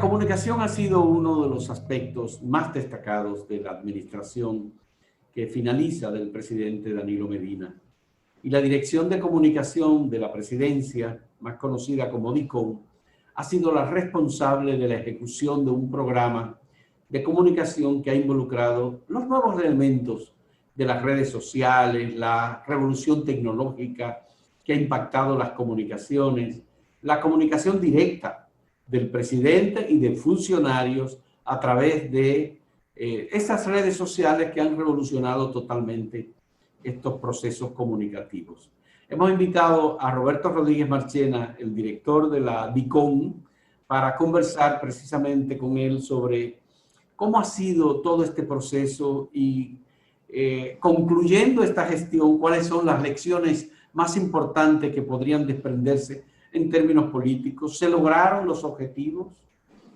comunicación ha sido uno de los aspectos más destacados de la administración que finaliza del presidente Danilo Medina. Y la Dirección de Comunicación de la Presidencia, más conocida como DICOM, ha sido la responsable de la ejecución de un programa de comunicación que ha involucrado los nuevos elementos de las redes sociales, la revolución tecnológica que ha impactado las comunicaciones, la comunicación directa del presidente y de funcionarios a través de esas redes sociales que han revolucionado totalmente estos procesos comunicativos. Hemos invitado a Roberto Rodríguez Marchena, el director de la DICOM, para conversar precisamente con él sobre cómo ha sido todo este proceso y concluyendo esta gestión, cuáles son las lecciones más importantes que podrían desprenderse en términos políticos. ¿Se lograron los objetivos?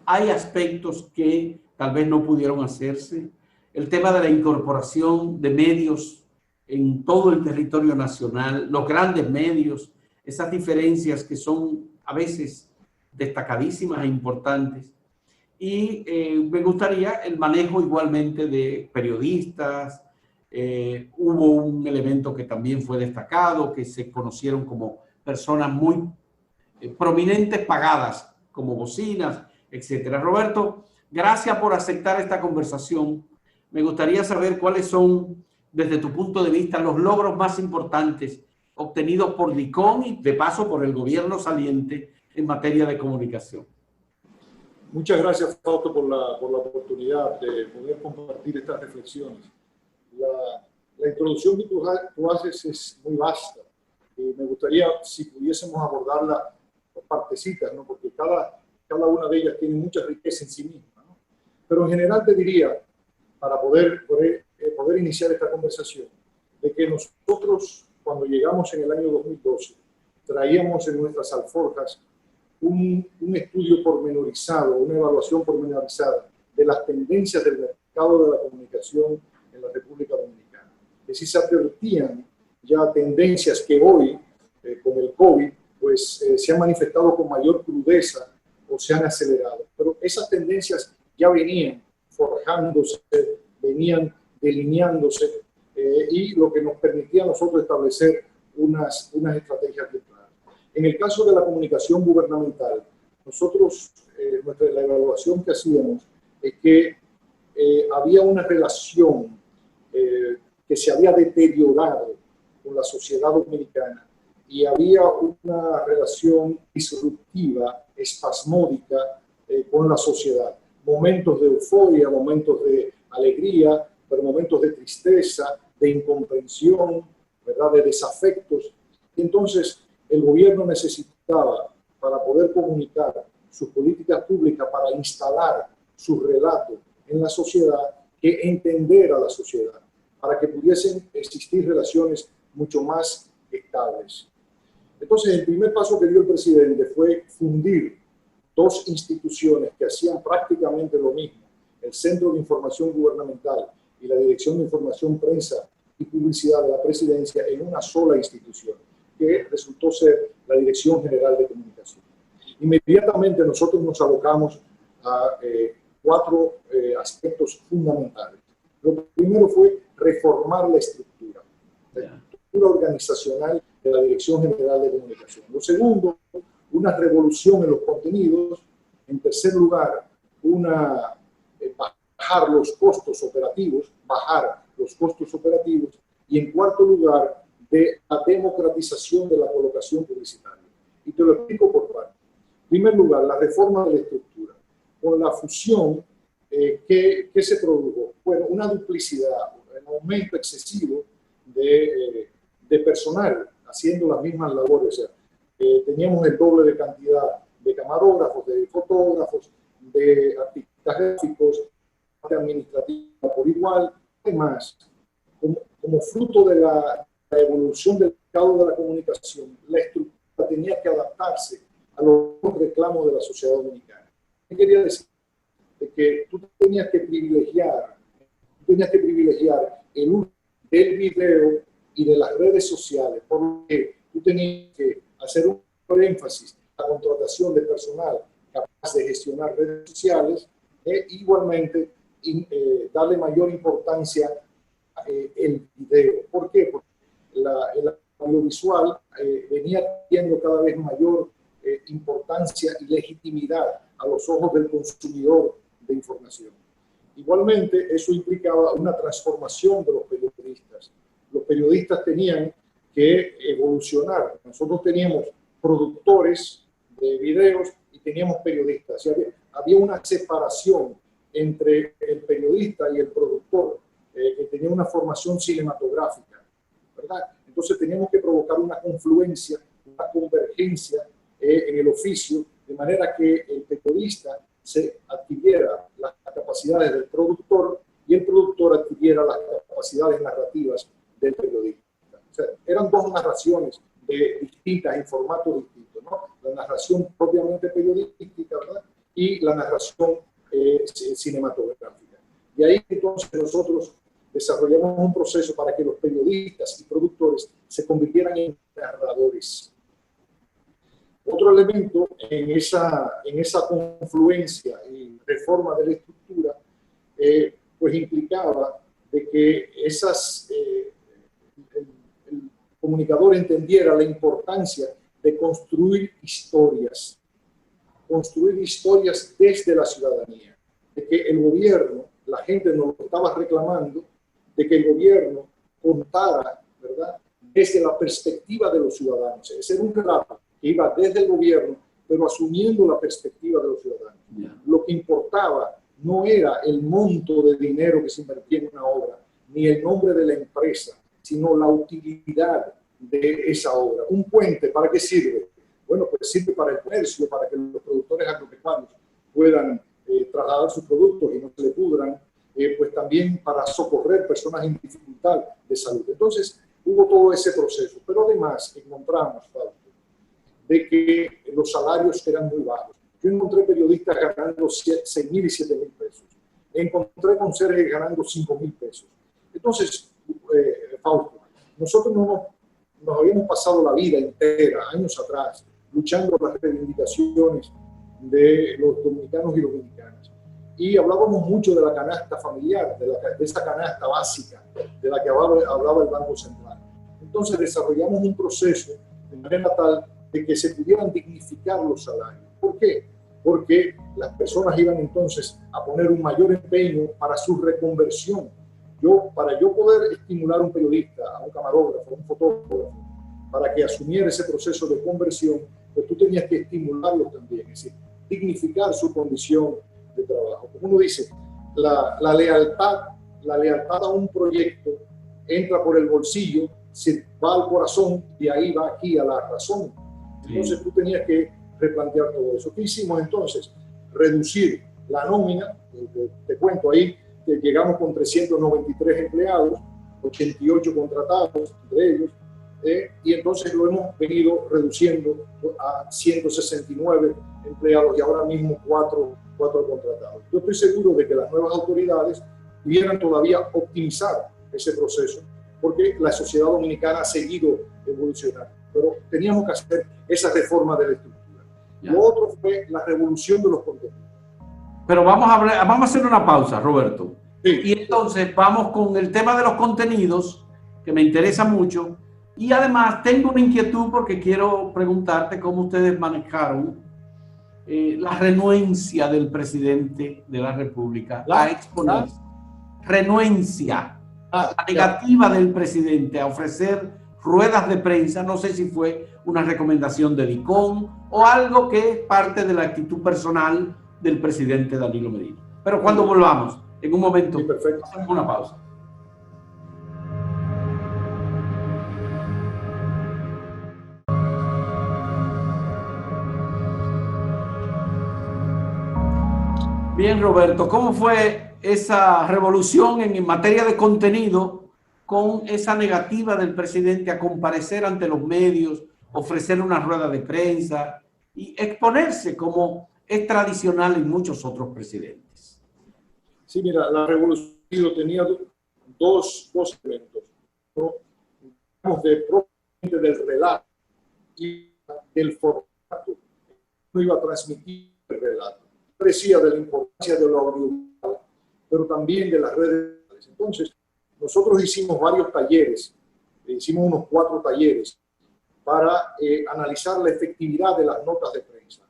¿Hay aspectos que tal vez no pudieron hacerse? El tema de la incorporación de medios en todo el territorio nacional, los grandes medios, esas diferencias que son a veces destacadísimas e importantes. Y me gustaría el manejo igualmente de periodistas. Hubo un elemento que también fue destacado, que se conocieron como personas muy prominentes pagadas, como bocinas, etcétera. Roberto, gracias por aceptar esta conversación. Me gustaría saber cuáles son, desde tu punto de vista, los logros más importantes obtenidos por DICOM y de paso por el gobierno saliente en materia de comunicación. Muchas gracias, Fausto, por la oportunidad de poder compartir estas reflexiones. La introducción que tú haces es muy vasta. Me gustaría, si pudiésemos abordarla por partecitas, ¿no? Porque cada una de ellas tiene mucha riqueza en sí misma, ¿no? Pero en general te diría, para poder iniciar esta conversación, de que nosotros, cuando llegamos en el año 2012, traíamos en nuestras alforjas un estudio pormenorizado, una evaluación pormenorizada de las tendencias del mercado de la comunicación en la República Dominicana. Es decir, se advertían ya tendencias que hoy, con el COVID, pues se han manifestado con mayor crudeza o se han acelerado. Pero esas tendencias ya venían forjándose, venían delineándose, y lo que nos permitía a nosotros establecer unas estrategias de plan. En el caso de la comunicación gubernamental, nosotros, la evaluación que hacíamos es que había una relación que se había deteriorado con la sociedad dominicana y había una relación disruptiva, espasmódica con la sociedad. Momentos de euforia, momentos de alegría, pero momentos de tristeza, de incomprensión, ¿verdad?, de desafectos. Y entonces el gobierno necesitaba, para poder comunicar sus políticas públicas, para instalar su relato en la sociedad, que entender a la sociedad, para que pudiesen existir relaciones mucho más estables. Entonces, el primer paso que dio el presidente fue fundir dos instituciones que hacían prácticamente lo mismo, el Centro de Información Gubernamental y la Dirección de Información, Prensa y Publicidad de la Presidencia, en una sola institución, que resultó ser la Dirección General de Comunicación. Inmediatamente nosotros nos abocamos a cuatro aspectos fundamentales. Lo primero fue reformar la estructura organizacional de la Dirección General de Comunicación. Lo segundo, una revolución en los contenidos. En tercer lugar, bajar los costos operativos, y en cuarto lugar, de la democratización de la colocación publicitaria. Y te lo explico por partes. En primer lugar, la reforma de la estructura. Con la fusión, ¿qué se produjo? Bueno, una duplicidad, un aumento excesivo de personal haciendo las mismas labores. O sea, teníamos el doble de cantidad de camarógrafos, de fotógrafos, de artistas gráficos, de administrativa por igual. Además, como fruto de la evolución del mercado de la comunicación, la estructura tenía que adaptarse a los reclamos de la sociedad dominicana. ¿Qué quería decir? De que tú tenías que privilegiar el uso del video y de las redes sociales, porque tú tenías que hacer un énfasis en la contratación de personal capaz de gestionar redes sociales, igualmente darle mayor importancia el video. ¿Por qué? Porque el audiovisual venía teniendo cada vez mayor importancia y legitimidad a los ojos del consumidor de información. Igualmente, eso implicaba una transformación de los periodistas. Los periodistas tenían que evolucionar. Nosotros teníamos productores de videos y teníamos periodistas. Había una separación entre el periodista y el productor que tenía una formación cinematográfica, ¿verdad? Entonces teníamos que provocar una confluencia, una convergencia en el oficio, de manera que el periodista se adquiriera las capacidades del productor y el productor adquiriera las capacidades narrativas del periodista. O sea, eran dos narraciones distintas, en formatos distintos, ¿no? La narración propiamente periodística, ¿verdad? Y la narración cinematográfica. Y ahí entonces nosotros desarrollamos un proceso para que los periodistas y productores se convirtieran en narradores. Otro elemento en esa confluencia y reforma de la estructura, pues implicaba de que el comunicador entendiera la importancia de construir historias desde la ciudadanía, de que el gobierno, la gente nos lo estaba reclamando, de que el gobierno contara, ¿verdad?, desde la perspectiva de los ciudadanos. Ese era un relato que iba desde el gobierno, pero asumiendo la perspectiva de los ciudadanos. Yeah. Lo que importaba no era el monto de dinero que se invertía en una obra, ni el nombre de la empresa, sino la utilidad de esa obra. Un puente, ¿para qué sirve? Bueno, pues sirve para el comercio, para que los productores agropecuarios puedan trasladar sus productos y no se le pudran, pues también para socorrer personas en dificultad de salud. Entonces, hubo todo ese proceso. Pero además encontramos, Fausto, de que los salarios eran muy bajos. Yo encontré periodistas ganando 6.000 y 7.000 pesos. Encontré conserjes ganando 5.000 pesos. Entonces, Fausto, nosotros nos habíamos pasado la vida entera, años atrás, luchando por las reivindicaciones de los dominicanos y dominicanas. Y hablábamos mucho de la canasta familiar, de esa canasta básica de la que hablaba el Banco Central. Entonces desarrollamos un proceso de manera tal de que se pudieran dignificar los salarios. ¿Por qué? Porque las personas iban entonces a poner un mayor empeño para su reconversión. Para yo poder estimular a un periodista, a un camarógrafo, a un fotógrafo, para que asumiera ese proceso de conversión, pues tú tenías que estimularlo también, es decir, dignificar su condición de trabajo. Como uno dice, la lealtad a un proyecto entra por el bolsillo, se va al corazón y ahí va aquí a la razón. Entonces tú tenías que replantear todo eso. ¿Qué hicimos entonces? Reducir la nómina, te cuento ahí, que llegamos con 393 empleados, 88 contratados entre ellos, y entonces lo hemos venido reduciendo a 169 empleados y ahora mismo 4 contratados. Yo estoy seguro de que las nuevas autoridades pudieran todavía optimizar ese proceso, porque la sociedad dominicana ha seguido evolucionando, pero teníamos que hacer esa reforma de la estructura. Ya. Lo otro fue la revolución de los contenidos. Pero vamos a hacer una pausa, Roberto. Sí. Y entonces vamos con el tema de los contenidos, que me interesa mucho. Y además tengo una inquietud porque quiero preguntarte cómo ustedes manejaron la renuencia del presidente de la República a exponer. Renuencia. La negativa del presidente a ofrecer ruedas de prensa. No sé si fue una recomendación de DICOM o algo que es parte de la actitud personal del presidente Danilo Medina. Pero cuando volvamos, en un momento, sí, perfecto. Hacemos una pausa. Bien, Roberto, ¿cómo fue esa revolución en materia de contenido con esa negativa del presidente a comparecer ante los medios, ofrecer una rueda de prensa y exponerse como es tradicional en muchos otros presidentes? Sí, mira, la revolución tenía dos elementos, ¿no? Propiamente del relato y del formato. No iba a transmitir el relato. decía de la importancia de lo audiovisual, pero también de las redes sociales. Entonces, nosotros hicimos varios talleres, hicimos unos 4 talleres para analizar la efectividad de las notas de prensa.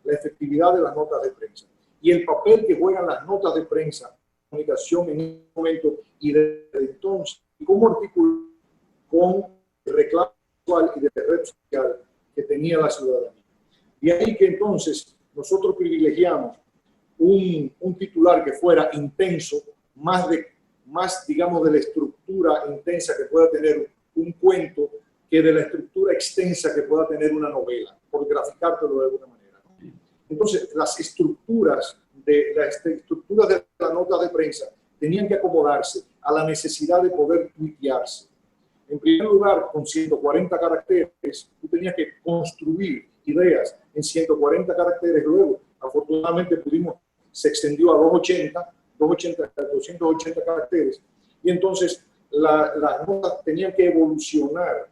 La efectividad de las notas de prensa. Y el papel que juegan las notas de prensa, comunicación en este momento y desde entonces, y cómo articular con el reclamo sexual y de red social que tenía la ciudadanía. De ahí que entonces nosotros privilegiamos un titular que fuera intenso, más digamos de la estructura intensa que pueda tener un cuento, que de la estructura extensa que pueda tener una novela, por graficártelo de alguna manera. Entonces, las estructuras de la nota de prensa tenían que acomodarse a la necesidad de poder tuitearse. En primer lugar, con 140 caracteres, tú tenías que construir ideas en 140 caracteres. Luego, afortunadamente, se extendió a 280 caracteres. Y entonces, las notas tenían que evolucionar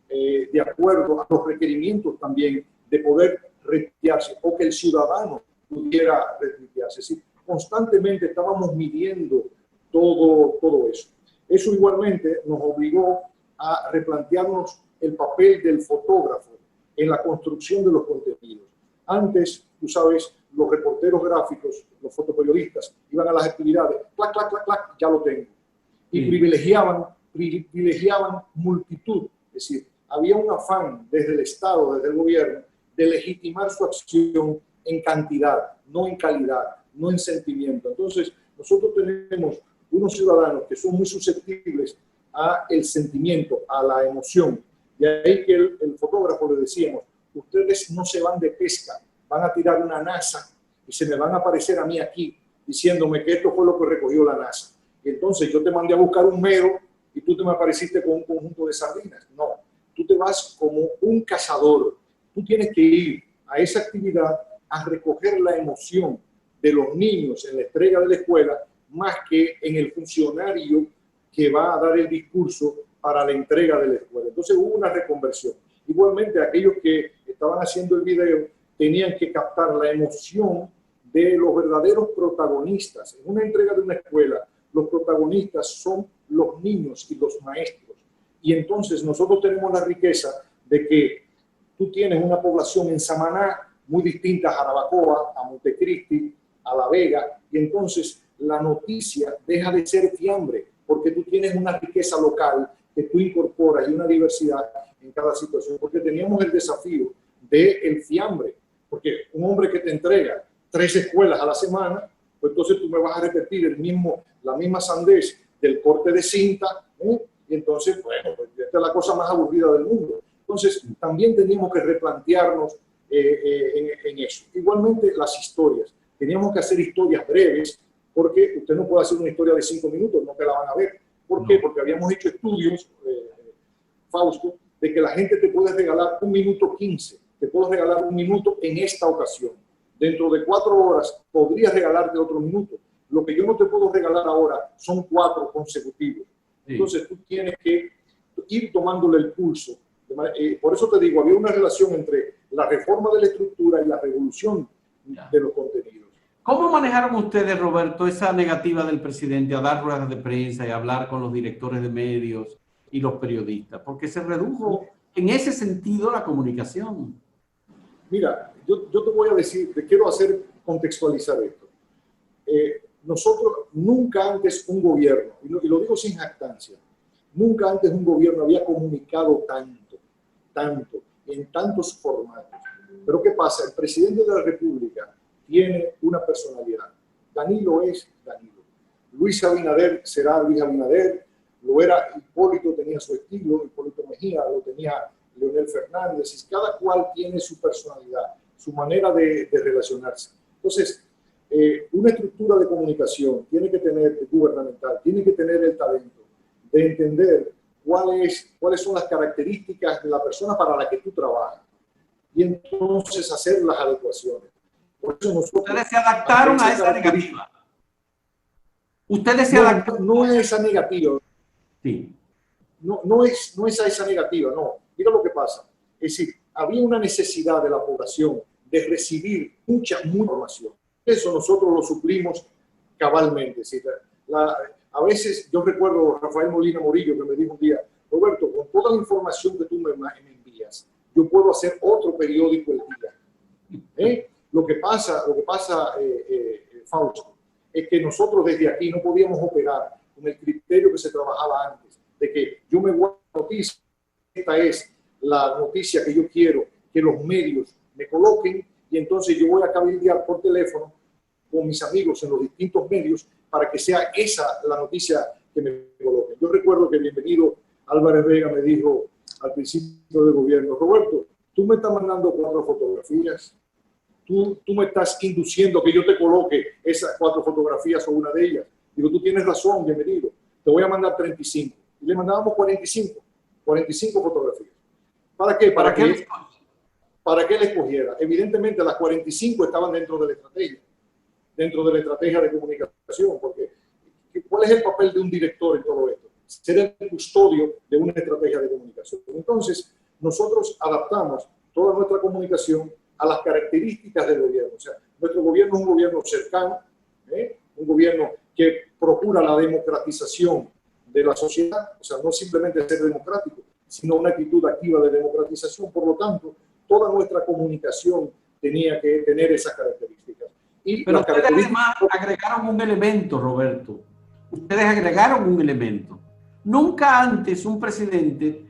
de acuerdo a los requerimientos también de poder retuitearse o que el ciudadano pudiera retuitearse. Es decir, constantemente estábamos midiendo todo eso. Eso igualmente nos obligó a replantearnos el papel del fotógrafo en la construcción de los contenidos. Antes, tú sabes, los reporteros gráficos, los fotoperiodistas, iban a las actividades, clac, clac, clac, clac, ya lo tengo. Y privilegiaban multitud. Es decir, había un afán desde el Estado, desde el gobierno, de legitimar su acción en cantidad, no en calidad, no en sentimiento. Entonces, nosotros tenemos unos ciudadanos que son muy susceptibles al sentimiento, a la emoción. Y ahí que el fotógrafo le decíamos, ustedes no se van de pesca, van a tirar una NASA y se me van a aparecer a mí aquí diciéndome que esto fue lo que recogió la NASA. Y entonces yo te mandé a buscar un mero y tú te me apareciste con un conjunto de sardinas. No, tú te vas como un cazador. Tú tienes que ir a esa actividad a recoger la emoción de los niños en la entrega de la escuela, más que en el funcionario que va a dar el discurso para la entrega de la escuela. Entonces hubo una reconversión. Igualmente, aquellos que estaban haciendo el video tenían que captar la emoción de los verdaderos protagonistas. En una entrega de una escuela, los protagonistas son los niños y los maestros. Y entonces nosotros tenemos la riqueza de que tú tienes una población en Samaná muy distinta a Jarabacoa, a Montecristi, a La Vega, y entonces la noticia deja de ser fiambre, porque tú tienes una riqueza local que tú incorporas y una diversidad en cada situación, porque teníamos el desafío del fiambre, porque un hombre que te entrega 3 escuelas a la semana, pues entonces tú me vas a repetir la misma sandez del corte de cinta, y entonces, bueno, pues esta es la cosa más aburrida del mundo. Entonces, también teníamos que replantearnos en eso. Igualmente, las historias. Teníamos que hacer historias breves, porque usted no puede hacer una historia de 5 minutos, no te la van a ver. ¿Por qué? Porque habíamos hecho estudios, Fausto, de que la gente te puede regalar 1 minuto 15, te puedo regalar 1 minuto en esta ocasión. Dentro de 4 horas podrías regalarte otro minuto. Lo que yo no te puedo regalar ahora son 4 consecutivos. Sí. Entonces tú tienes que ir tomándole el pulso. Por eso te digo, había una relación entre la reforma de la estructura y la revolución de los contenidos. ¿Cómo manejaron ustedes, Roberto, esa negativa del presidente a dar ruedas de prensa y hablar con los directores de medios y los periodistas? Porque se redujo en ese sentido la comunicación. Mira, yo te voy a decir, te quiero contextualizar esto. Nosotros, nunca antes un gobierno, y lo digo sin jactancia, nunca antes un gobierno había comunicado tanto, en tantos formatos. Pero ¿qué pasa? El presidente de la República tiene una personalidad. Danilo es Danilo. Luis Abinader será Luis Abinader. Lo era Hipólito, tenía su estilo. Hipólito Mejía lo tenía Leonel Fernández. Y cada cual tiene su personalidad, su manera de relacionarse. Entonces, una estructura de comunicación tiene que tener, gubernamental, tiene que tener el talento de entender cuáles son las características de la persona para la que tú trabajas y entonces hacer las adecuaciones. Por eso ustedes se adaptaron a esa negativa. Ustedes se adaptaron. No es esa negativa. Sí. No es a esa negativa, no. Mira lo que pasa. Es decir, había una necesidad de la población de recibir mucha información. Eso nosotros lo suplimos cabalmente. ¿Sí? A veces yo recuerdo a Rafael Molina Morillo que me dijo un día, Roberto, con toda la información que tú me envías, yo puedo hacer otro periódico el día. Lo que pasa, Fausto, es que nosotros desde aquí no podíamos operar con el criterio que se trabajaba antes, de que yo me guardo noticia, esta es la noticia que yo quiero que los medios me coloquen, y entonces yo voy a cabildear por teléfono con mis amigos en los distintos medios para que sea esa la noticia que me coloquen. Yo recuerdo que bienvenido Álvarez Vega me dijo al principio del gobierno, Roberto, tú me estás mandando 4 fotografías, tú me estás induciendo que yo te coloque esas 4 fotografías o una de ellas. Digo, tú tienes razón, bienvenido, te voy a mandar 35. Y le mandábamos 45 fotografías. ¿Para qué? Para que él escogiera. Evidentemente las 45 estaban dentro de la estrategia de comunicación, porque ¿cuál es el papel de un director en todo esto? Ser el custodio de una estrategia de comunicación. Entonces, nosotros adaptamos toda nuestra comunicación a las características del gobierno. O sea, nuestro gobierno es un gobierno cercano, un gobierno que procura la democratización de la sociedad, o sea, no simplemente ser democrático, sino una actitud activa de democratización. Por lo tanto, toda nuestra comunicación tenía que tener esas características. Pero ustedes además agregaron un elemento, Roberto. Ustedes agregaron un elemento. Nunca antes un presidente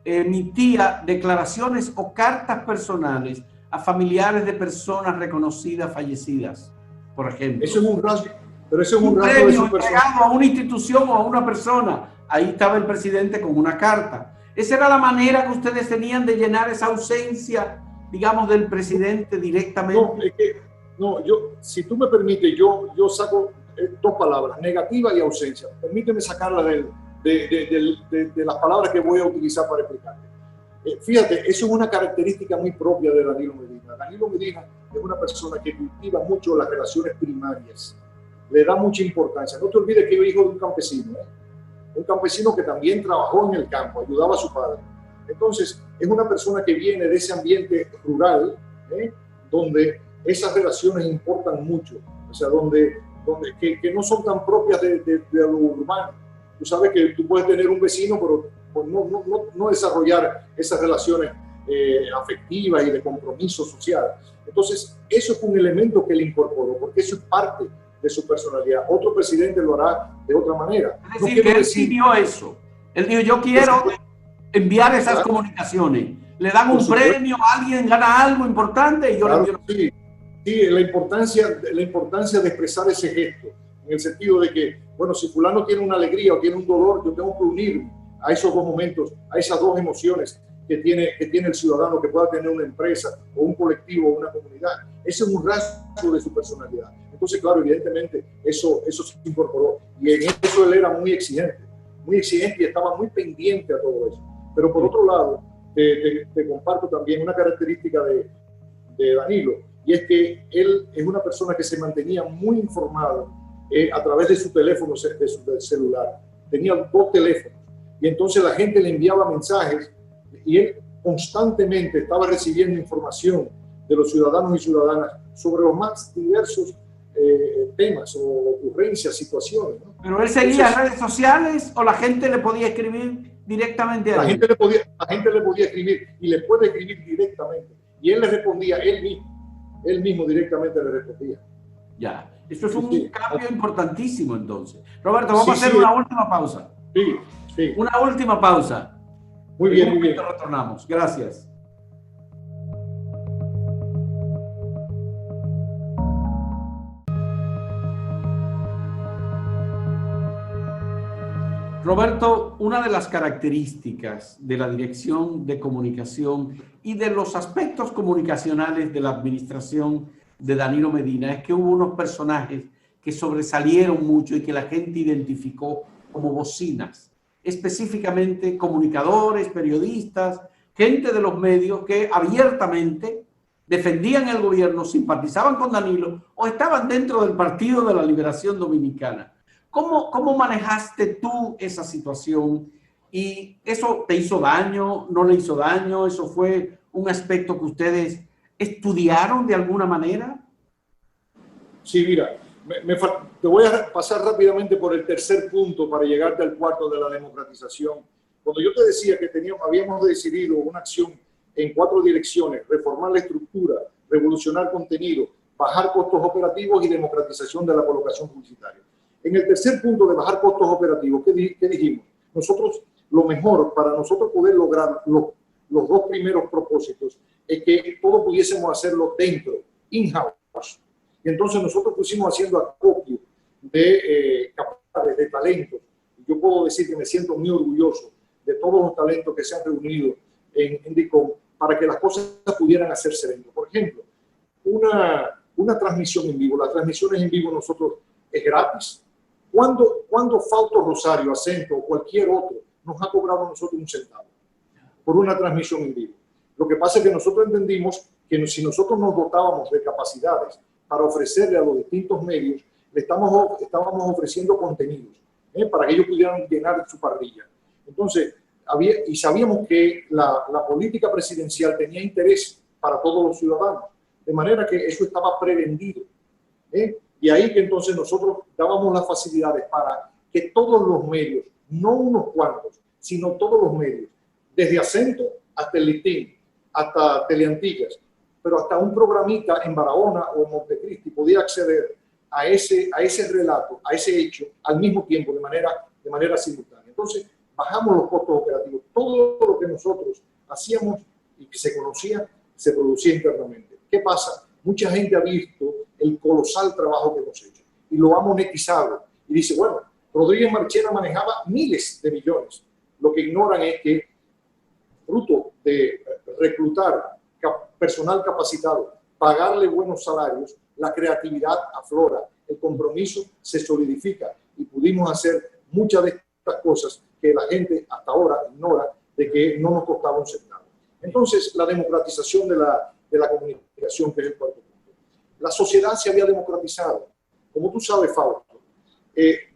emitía declaraciones o cartas personales a familiares de personas reconocidas fallecidas, por ejemplo. Eso es un rasgo, pero eso es un premio entregado a una institución o a una persona. Ahí estaba el presidente con una carta. Esa era la manera que ustedes tenían de llenar esa ausencia, digamos, del presidente directamente. No, es que, si tú me permites, yo saco 2 palabras, negativa y ausencia. Permíteme sacarla de las palabras que voy a utilizar para explicarte. Fíjate, eso es una característica muy propia de Danilo Medina. Danilo Medina es una persona que cultiva mucho las relaciones primarias, le da mucha importancia. No te olvides que es hijo de un campesino, un campesino que también trabajó en el campo, ayudaba a su padre. Entonces, es una persona que viene de ese ambiente rural, donde esas relaciones importan mucho, o sea, que no son tan propias de lo urbano. Tú sabes que tú puedes tener un vecino, pero no desarrollar esas relaciones afectivas y de compromiso social. Entonces, eso es un elemento que él incorporó, porque eso es parte de su personalidad. Otro presidente lo hará de otra manera. Es decir, que él pidió eso. Él dijo, yo quiero enviar esas comunicaciones. Le dan un premio, alguien gana algo importante y yo le envío. Sí, la importancia de expresar ese gesto, en el sentido de que, bueno, si fulano tiene una alegría o tiene un dolor, yo tengo que unirme a esos 2 momentos, a esas 2 emociones que tiene el ciudadano, que pueda tener una empresa o un colectivo o una comunidad. Ese es un rasgo de su personalidad. Entonces, claro, evidentemente, eso se incorporó. Y en eso él era muy exigente y estaba muy pendiente a todo eso. Pero por otro lado, te comparto también una característica de Danilo, y es que él es una persona que se mantenía muy informado a través de su teléfono, de su celular. Tenía 2 teléfonos, y entonces la gente le enviaba mensajes, y él constantemente estaba recibiendo información de los ciudadanos y ciudadanas sobre los más diversos temas o ocurrencias, situaciones, ¿no? ¿Pero él seguía redes sociales o la gente le podía escribir directamente a él? La gente le podía escribir, y le puede escribir directamente, y él le respondía, él mismo directamente le respondía. Ya, esto es un cambio importantísimo entonces. Roberto, vamos a hacer una última pausa. Sí. Una última pausa. Muy bien. Retornamos. Gracias. Roberto, una de las características de la Dirección de Comunicación y de los aspectos comunicacionales de la administración de Danilo Medina es que hubo unos personajes que sobresalieron mucho y que la gente identificó como bocinas, específicamente comunicadores, periodistas, gente de los medios que abiertamente defendían el gobierno, simpatizaban con Danilo o estaban dentro del Partido de la Liberación Dominicana. ¿Cómo manejaste tú esa situación? ¿Y eso te hizo daño? ¿No le hizo daño? ¿Eso fue un aspecto que ustedes estudiaron de alguna manera? Sí, mira, te voy a pasar rápidamente por el tercer punto para llegarte al cuarto de la democratización. Cuando yo te decía que habíamos decidido una acción en 4 direcciones: reformar la estructura, revolucionar contenido, bajar costos operativos y democratización de la colocación publicitaria. En el tercer punto de bajar costos operativos, ¿qué dijimos? Nosotros, lo mejor para nosotros poder lograr los 2 primeros propósitos es que todo pudiésemos hacerlo dentro, in-house. Y entonces nosotros pusimos haciendo acopio de capacidades, de talentos. Yo puedo decir que me siento muy orgulloso de todos los talentos que se han reunido en DICOM para que las cosas pudieran hacerse dentro. Por ejemplo, una transmisión en vivo. Las transmisiones en vivo nosotros es gratis. ¿Cuándo Fausto Rosario, Acento o cualquier otro nos ha cobrado a nosotros un centavo por una transmisión en vivo? Lo que pasa es que nosotros entendimos que si nosotros nos dotábamos de capacidades para ofrecerle a los distintos medios, estábamos ofreciendo contenidos para que ellos pudieran llenar su parrilla. Entonces, sabíamos que la política presidencial tenía interés para todos los ciudadanos, de manera que eso estaba prevendido. Y ahí que entonces nosotros dábamos las facilidades para que todos los medios, no unos cuantos, sino todos los medios, desde Acento hasta el Listín, hasta Teleantillas, pero hasta un programita en Barahona o en Montecristi podía acceder a ese relato, a ese hecho, al mismo tiempo, de manera simultánea. Entonces, bajamos los costos operativos. Todo lo que nosotros hacíamos y que se conocía, se producía internamente. ¿Qué pasa? Mucha gente ha visto el colosal trabajo que hemos hecho y lo ha monetizado. Y dice, bueno, Rodríguez Marchena manejaba miles de millones. Lo que ignoran es que, fruto de reclutar personal capacitado, pagarle buenos salarios, la creatividad aflora, el compromiso se solidifica y pudimos hacer muchas de estas cosas que la gente hasta ahora ignora, de que no nos costaba un centavo. Entonces, la democratización de la comunicación, que es el cuarto punto. La sociedad se había democratizado. Como tú sabes, Fausto,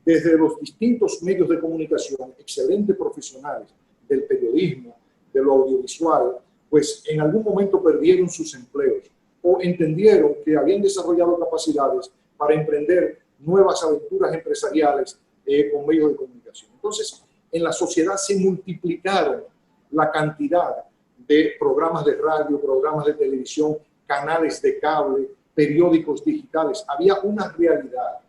desde los distintos medios de comunicación, excelentes profesionales del periodismo, de lo audiovisual, pues en algún momento perdieron sus empleos o entendieron que habían desarrollado capacidades para emprender nuevas aventuras empresariales con medios de comunicación. Entonces, en la sociedad se multiplicaron la cantidad de programas de radio, programas de televisión, canales de cable, periódicos digitales. Había una realidad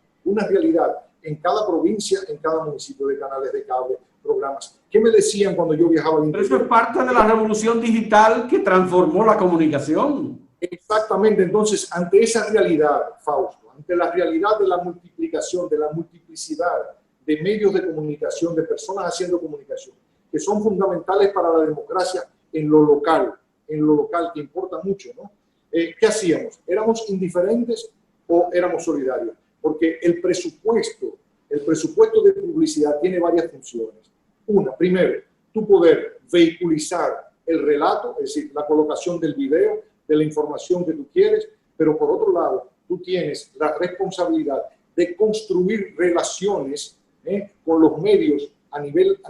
en cada provincia, en cada municipio, de canales de cable, programas. ¿Qué me decían cuando yo viajaba al interior? Pero eso es parte de la revolución digital que transformó la comunicación. Exactamente. Entonces, ante esa realidad, Fausto, ante la realidad de la multiplicación, de la multiplicidad de medios de comunicación, de personas haciendo comunicación, que son fundamentales para la democracia en lo local, que importa mucho, ¿no? ¿Qué hacíamos? ¿Éramos indiferentes o éramos solidarios? Porque el presupuesto de publicidad tiene varias funciones. Una, primero, tú poder vehiculizar el relato, es decir, la colocación del video, de la información que tú quieres, pero por otro lado, tú tienes la responsabilidad de construir relaciones con los medios a nivel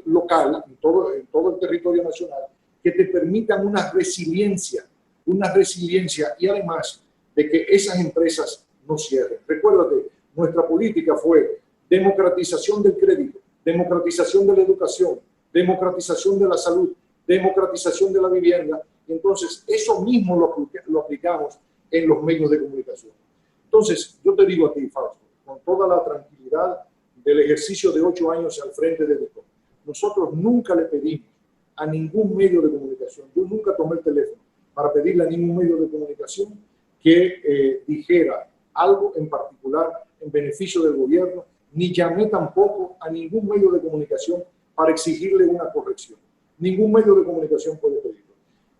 local, en todo el territorio nacional, que te permitan una resiliencia y además de que esas empresas no cierren. Recuérdate, nuestra política fue democratización del crédito, democratización de la educación, democratización de la salud, democratización de la vivienda. Entonces, eso mismo lo aplicamos en los medios de comunicación. Entonces, yo te digo a ti, Fausto, con toda la tranquilidad del ejercicio de 8 años al frente de DICOM, nosotros nunca le pedimos a ningún medio de comunicación, yo nunca tomé el teléfono para pedirle a ningún medio de comunicación que dijera algo en particular en beneficio del gobierno, ni llamé tampoco a ningún medio de comunicación para exigirle una corrección. Ningún medio de comunicación puede pedirlo.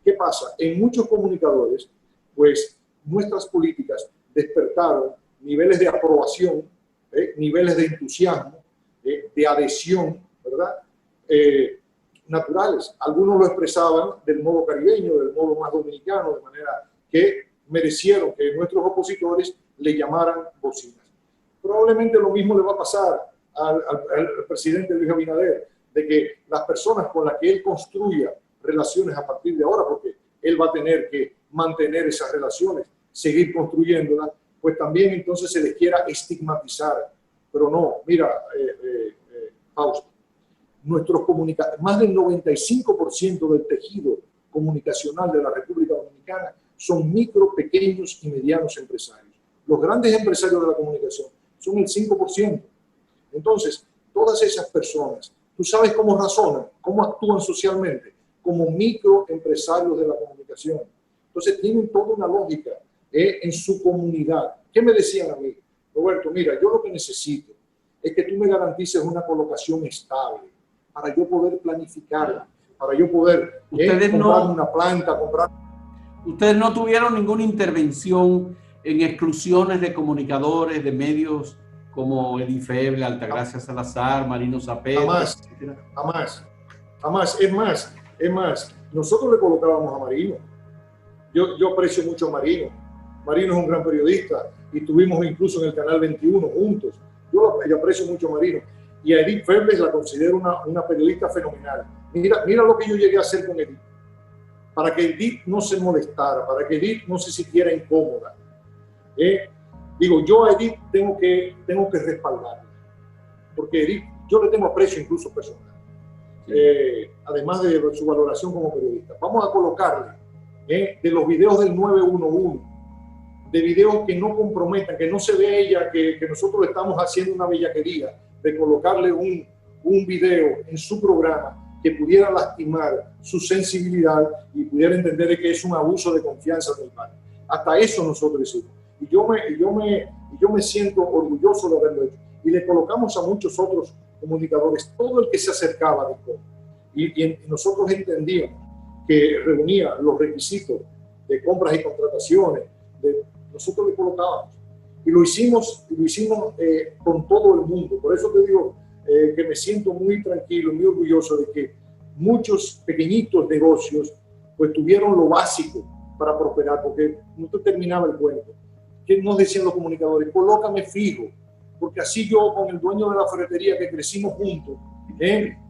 ¿Qué pasa? En muchos comunicadores, pues nuestras políticas despertaron niveles de aprobación, niveles de entusiasmo, de adhesión, ¿verdad? Naturales. Algunos lo expresaban del modo caribeño, del modo más dominicano, de manera que merecieron que nuestros opositores le llamaran bocinas. Probablemente lo mismo le va a pasar al presidente Luis Abinader, de que las personas con las que él construya relaciones a partir de ahora, porque él va a tener que mantener esas relaciones, seguir construyéndolas, pues también entonces se les quiera estigmatizar. Pero no, mira, Fausto, más del 95% del tejido comunicacional de la República Dominicana son micro, pequeños y medianos empresarios. Los grandes empresarios de la comunicación son el 5%. Entonces, todas esas personas, tú sabes cómo razonan, cómo actúan socialmente, como microempresarios de la comunicación. Entonces, tienen toda una lógica en su comunidad. ¿Qué me decían a mí? Roberto, mira, yo lo que necesito es que tú me garantices una colocación estable para yo poder planificar, para yo poder comprar una planta, comprar... Ustedes no tuvieron ninguna intervención en exclusiones de comunicadores, de medios como Edith Feble, Altagracia Salazar, Marino Zapeta. Jamás, jamás, jamás. Es más, nosotros le colocábamos a Marino. Yo aprecio mucho a Marino. Marino es un gran periodista y estuvimos incluso en el Canal 21 juntos. Yo aprecio mucho a Marino. Y a Edith Feble la considero una periodista fenomenal. Mira lo que yo llegué a hacer con Edith. Para que Edith no se molestara, para que Edith no se sintiera incómoda. Digo, yo a Edith tengo que respaldarla. Porque Edith, yo le tengo aprecio incluso personal. Además de su valoración como periodista. Vamos a colocarle de los videos del 911, de videos que no comprometan, que no se ve ella, que nosotros estamos haciendo una bellaquería, de colocarle un video en su programa que pudiera lastimar su sensibilidad y pudiera entender que es un abuso de confianza del padre. Hasta eso nosotros hicimos. Y yo me siento orgulloso de haberlo hecho. Y le colocamos a muchos otros comunicadores, todo el que se acercaba a DICOM. Y nosotros entendíamos que reunía los requisitos de compras y contrataciones, nosotros le colocábamos. Y lo hicimos con todo el mundo. Por eso te digo que me siento muy tranquilo, muy orgulloso de que muchos pequeñitos negocios pues tuvieron lo básico para prosperar, porque no te terminaba el cuento. ¿Qué nos decían los comunicadores? Colócame fijo, porque así yo con el dueño de la ferretería que crecimos juntos,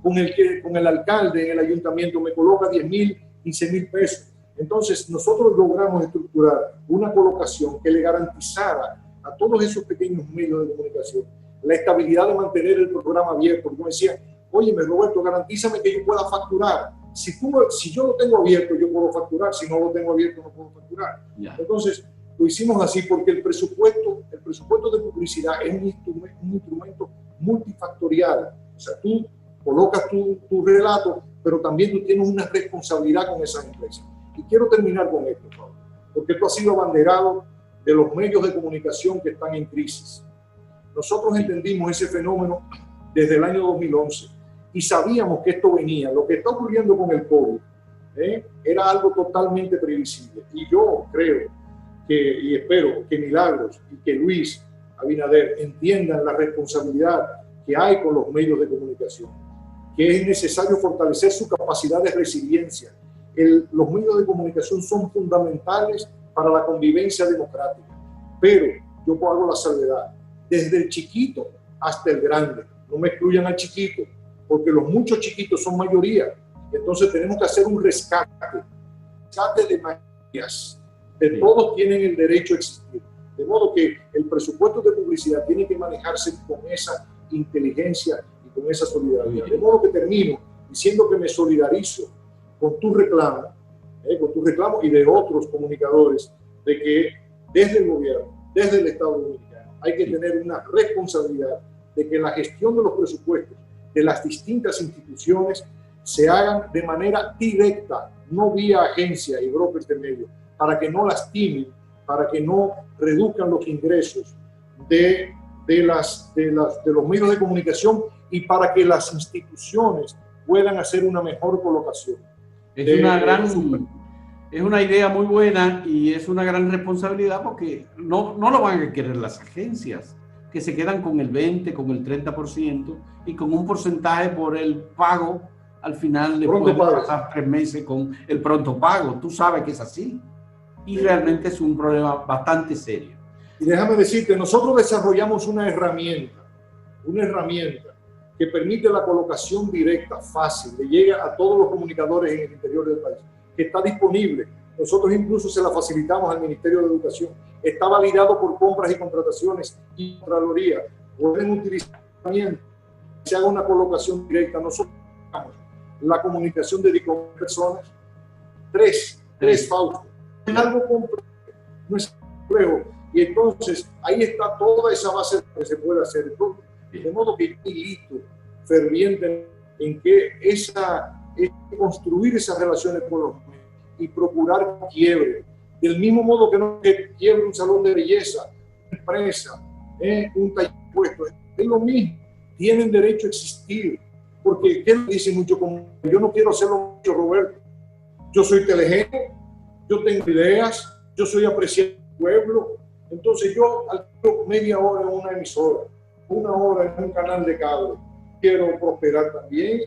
con el alcalde en el ayuntamiento me coloca 10,000, 15,000 pesos. Entonces nosotros logramos estructurar una colocación que le garantizara a todos esos pequeños medios de comunicación la estabilidad de mantener el programa abierto. Porque me decían, óyeme Roberto, garantízame que yo pueda facturar. Si yo lo tengo abierto, yo puedo facturar. Si no lo tengo abierto, no puedo facturar. Yeah. Entonces, lo hicimos así porque el presupuesto de publicidad es un instrumento multifactorial. O sea, tú colocas tu relato, pero también tú tienes una responsabilidad con esas empresas. Y quiero terminar con esto, Pablo, porque esto ha sido abanderado de los medios de comunicación que están en crisis. Nosotros entendimos ese fenómeno desde el año 2011 y sabíamos que esto venía. Lo que está ocurriendo con el COVID era algo totalmente previsible. Y yo creo y espero que Milagros y que Luis Abinader entiendan la responsabilidad que hay con los medios de comunicación, que es necesario fortalecer su capacidad de resiliencia. Los medios de comunicación son fundamentales para la convivencia democrática, pero yo hago la salvedad, desde el chiquito hasta el grande. No me excluyan al chiquito, porque los muchos chiquitos son mayoría. Entonces tenemos que hacer un rescate de mayorías. De todos tienen el derecho a existir. De modo que el presupuesto de publicidad tiene que manejarse con esa inteligencia y con esa solidaridad. De modo que termino diciendo que me solidarizo con tu reclamo y de otros comunicadores, de que desde el gobierno, desde el Estado Dominicano, hay que tener una responsabilidad de que la gestión de los presupuestos de las distintas instituciones se hagan de manera directa, no vía agencia y brokers de medios, para que no lastimen, para que no reduzcan los ingresos de los medios de comunicación y para que las instituciones puedan hacer una mejor colocación. Es una idea muy buena y es una gran responsabilidad porque no lo van a querer las agencias, que se quedan con el 20%, con el 30% y con un porcentaje por el pago al final después de pasar 3 meses con el pronto pago. Tú sabes que es así. Y realmente es un problema bastante serio. Y déjame decirte, nosotros desarrollamos una herramienta que permite la colocación directa, fácil, que llega a todos los comunicadores en el interior del país, que está disponible Nosotros incluso se la facilitamos al Ministerio de Educación. Está validado por compras y contrataciones y Contraloría. Pueden utilizar también, se haga una colocación directa. Nosotros la comunicación de personas, tres Fausto. Es algo complejo, no es complejo. Y entonces ahí está toda esa base que se puede hacer. De modo que milito ferviente en que construir esas relaciones con los medios y procurar quiebre. Del mismo modo que no quiebre un salón de belleza, una empresa, un taller puesto. Es lo mismo. Tienen derecho a existir. Porque, ¿qué dice mucho? Como yo no quiero hacerlo mucho, Roberto. Yo soy telegénero, yo tengo ideas, yo soy apreciado del pueblo. Entonces yo alquilo media hora en una emisora, una hora en un canal de cable. Quiero prosperar también.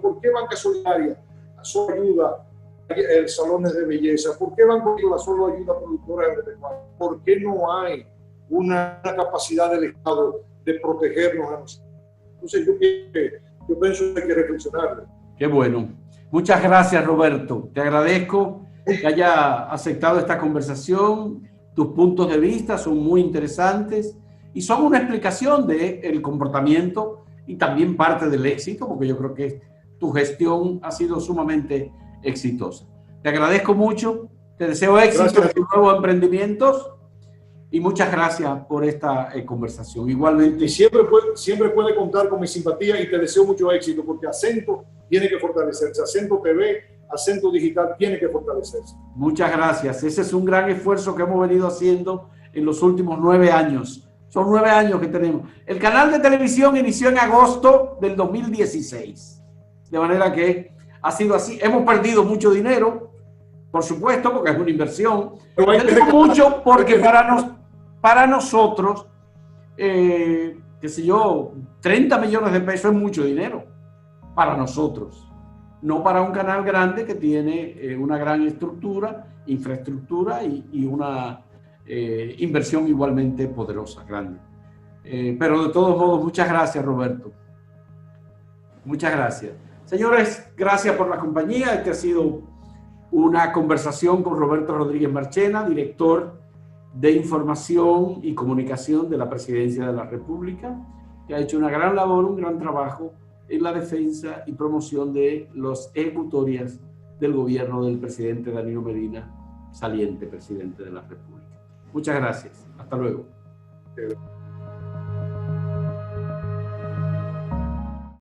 ¿Por qué Banca Solidaria solo ayuda a salones de belleza? ¿Por qué Banco Agrícola solo ayuda a productores agropecuarios? ¿Por qué no hay una capacidad del Estado de protegernos a nosotros? Entonces yo pienso que hay que reflexionar. Qué bueno. Muchas gracias, Roberto. Te agradezco que haya aceptado esta conversación. Tus puntos de vista son muy interesantes y son una explicación del comportamiento y también parte del éxito, porque yo creo que tu gestión ha sido sumamente exitosa. Te agradezco mucho, te deseo éxito en tus nuevos emprendimientos y muchas gracias por esta conversación. Igualmente. Y siempre puede contar con mi simpatía y te deseo mucho éxito, porque Acento tiene que fortalecerse. Acento TV, Acento Digital tiene que fortalecerse. Muchas gracias. Ese es un gran esfuerzo que hemos venido haciendo en los últimos 9 años. Son 9 años que tenemos. El canal de televisión inició en agosto del 2016. De manera que ha sido así. Hemos perdido mucho dinero, por supuesto, porque es una inversión. Pero mucho porque para nosotros, qué sé yo, 30 millones de pesos es mucho dinero. Para nosotros. No para un canal grande que tiene una gran estructura, infraestructura y una inversión igualmente poderosa, grande. Pero de todos modos, muchas gracias, Roberto. Muchas gracias. Señores, gracias por la compañía. Esta ha sido una conversación con Roberto Rodríguez Marchena, director de Información y Comunicación de la Presidencia de la República, que ha hecho una gran labor, un gran trabajo en la defensa y promoción de las ejecutorias del gobierno del presidente Danilo Medina, saliente presidente de la República. Muchas gracias. Hasta luego.